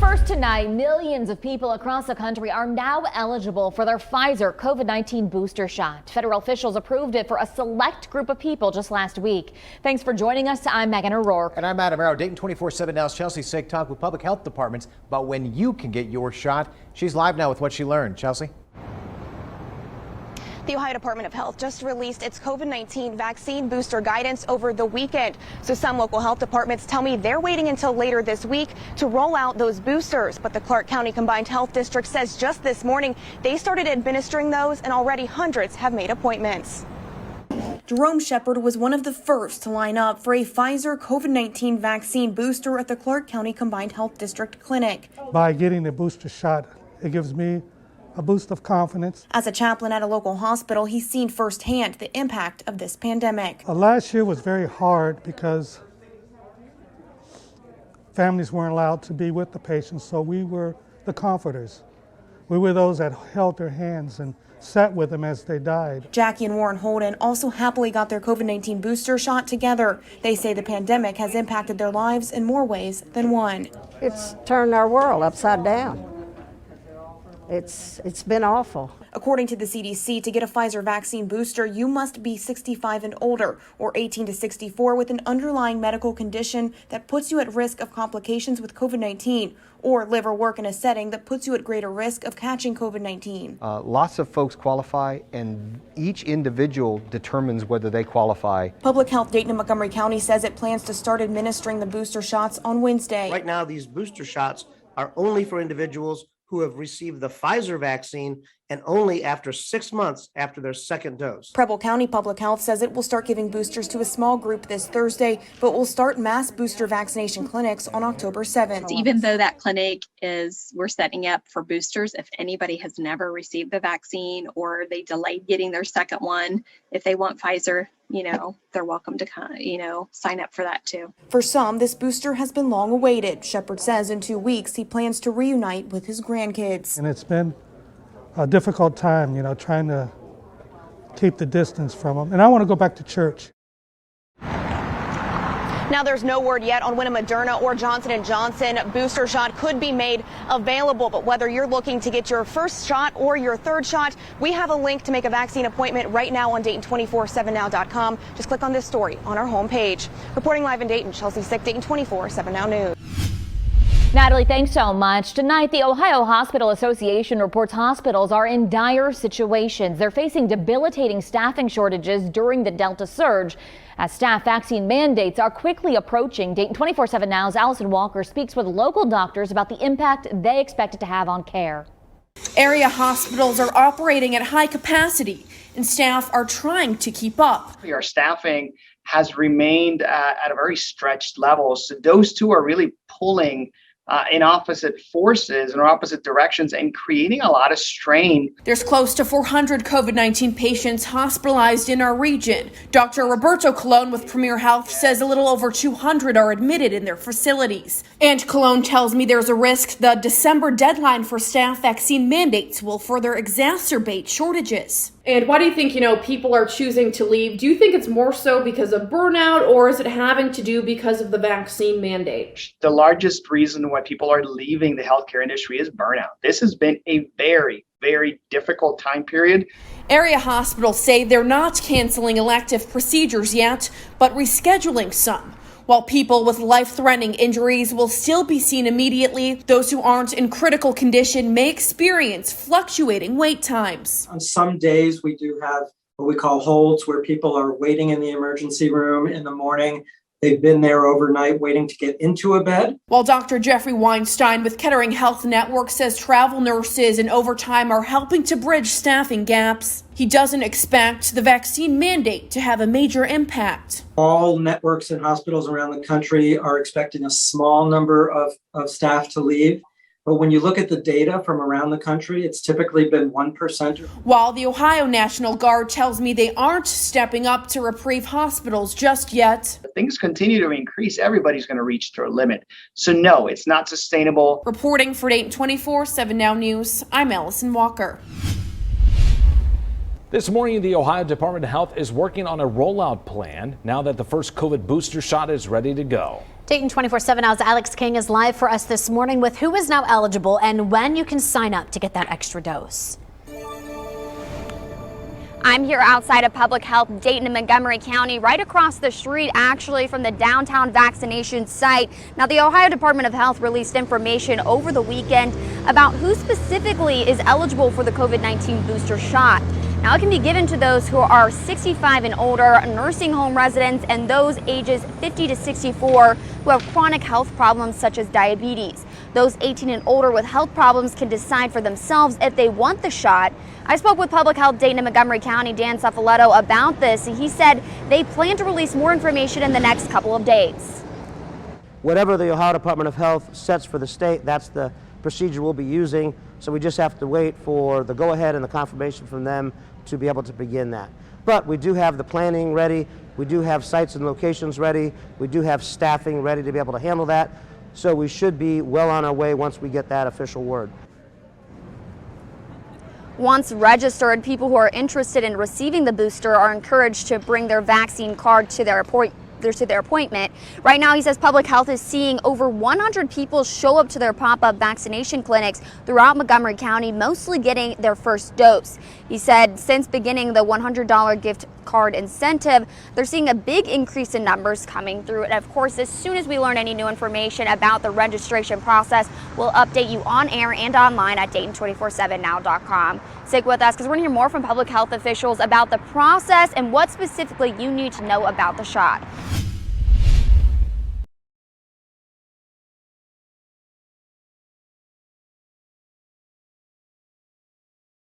First tonight, millions of people across the country are now eligible for their Pfizer COVID-19 booster shot. Federal officials approved it for a select group of people just last week. Thanks for joining us. I'm Megan O'Rourke. And I'm Adam Arrow. Dayton 24/7 Now's Chelsea Sick talk with public health departments about when you can get your shot. She's live now with what she learned. Chelsea? The Ohio Department of Health just released its COVID-19 vaccine booster guidance over the weekend. So some local health departments tell me they're waiting until later this week to roll out those boosters. But the Clark County Combined Health District says just this morning they started administering those, and already hundreds have made appointments. Jerome Shepherd was one of the first to line up for a Pfizer COVID-19 vaccine booster at the Clark County Combined Health District clinic. By getting the booster shot, it gives me a boost of confidence. As a chaplain at a local hospital, he's seen firsthand the impact of this pandemic. Last year was very hard because families weren't allowed to be with the patients, so we were the comforters. We were those that held their hands and sat with them as they died. Jackie and Warren Holden also happily got their COVID-19 booster shot together. They say the pandemic has impacted their lives in more ways than one. It's turned our world upside down. It's been awful. According to the CDC, to get a Pfizer vaccine booster, you must be 65 and older or 18 to 64 with an underlying medical condition that puts you at risk of complications with COVID-19, or live or work in a setting that puts you at greater risk of catching COVID-19. Lots of folks qualify, and each individual determines whether they qualify. Public Health Dayton and Montgomery County says it plans to start administering the booster shots on Wednesday. Right now, these booster shots are only for individuals who have received the Pfizer vaccine and only after 6 months after their second dose. Preble County Public Health says it will start giving boosters to a small group this Thursday, but will start mass booster vaccination clinics on October 7th. Even though that clinic we're setting up for boosters, if anybody has never received the vaccine or they delayed getting their second one, if they want Pfizer, they're welcome to sign up for that too. For some, this booster has been long awaited. Shepherd says in 2 weeks he plans to reunite with his grandkids. And it's been a difficult time, trying to keep the distance from them. And I want to go back to church. Now, there's no word yet on when a Moderna or Johnson & Johnson booster shot could be made available. But whether you're looking to get your first shot or your third shot, we have a link to make a vaccine appointment right now on Dayton247now.com. Just click on this story on our homepage. Reporting live in Dayton, Chelsea Sick, Dayton 24/7 Now News. Natalie, thanks so much. Tonight, the Ohio Hospital Association reports hospitals are in dire situations. They're facing debilitating staffing shortages during the Delta surge as staff vaccine mandates are quickly approaching. Dayton 24/7 Now's Allison Walker speaks with local doctors about the impact they expect it to have on care. Area hospitals are operating at high capacity and staff are trying to keep up. Our staffing has remained at a very stretched level. So those two are really pulling in opposite forces and opposite directions and creating a lot of strain. There's close to 400 COVID-19 patients hospitalized in our region. Dr. Roberto Colon with Premier Health says a little over 200 are admitted in their facilities. And Colon tells me there's a risk the December deadline for staff vaccine mandates will further exacerbate shortages. And why do you think, people are choosing to leave? Do you think it's more so because of burnout, or is it having to do because of the vaccine mandate? The largest reason why people are leaving the healthcare industry is burnout. This has been a very, very difficult time period. Area hospitals say they're not canceling elective procedures yet, but rescheduling some. While people with life-threatening injuries will still be seen immediately, those who aren't in critical condition may experience fluctuating wait times. On some days, we do have what we call holds, where people are waiting in the emergency room in the morning. They've been there overnight waiting to get into a bed. While Dr. Jeffrey Weinstein with Kettering Health Network says travel nurses and overtime are helping to bridge staffing gaps, he doesn't expect the vaccine mandate to have a major impact. All networks and hospitals around the country are expecting a small number of staff to leave. But when you look at the data from around the country, it's typically been 1%. While the Ohio National Guard tells me they aren't stepping up to reprieve hospitals just yet. If things continue to increase, everybody's going to reach their limit. So no, it's not sustainable. Reporting for Dayton 24/7 Now News, I'm Allison Walker. This morning, the Ohio Department of Health is working on a rollout plan now that the first COVID booster shot is ready to go. Dayton 24/7 Now's Alex King is live for us this morning with who is now eligible and when you can sign up to get that extra dose. I'm here outside of Public Health Dayton and Montgomery County, right across the street actually from the downtown vaccination site. Now, the Ohio Department of Health released information over the weekend about who specifically is eligible for the COVID-19 booster shot. Now, it can be given to those who are 65 and older, nursing home residents, and those ages 50 to 64 who have chronic health problems such as diabetes. Those 18 and older with health problems can decide for themselves if they want the shot. I spoke with Public Health Dayton and Montgomery County Dan Cefaletto about this. He said they plan to release more information in the next couple of days. Whatever the Ohio Department of Health sets for the state, that's the procedure we'll be using. So we just have to wait for the go-ahead and the confirmation from them to be able to begin that. But we do have the planning ready. We do have sites and locations ready. We do have staffing ready to be able to handle that. So we should be well on our way once we get that official word. Once registered, people who are interested in receiving the booster are encouraged to bring their vaccine card to their appointment. Right now, he says Public Health is seeing over 100 people show up to their pop-up vaccination clinics throughout Montgomery County, mostly getting their first dose. He said since beginning the $100 gift card incentive, they're seeing a big increase in numbers coming through. And of course, as soon as we learn any new information about the registration process, we'll update you on air and online at Dayton247now.com. Stick with us because we're going to hear more from public health officials about the process and what specifically you need to know about the shot.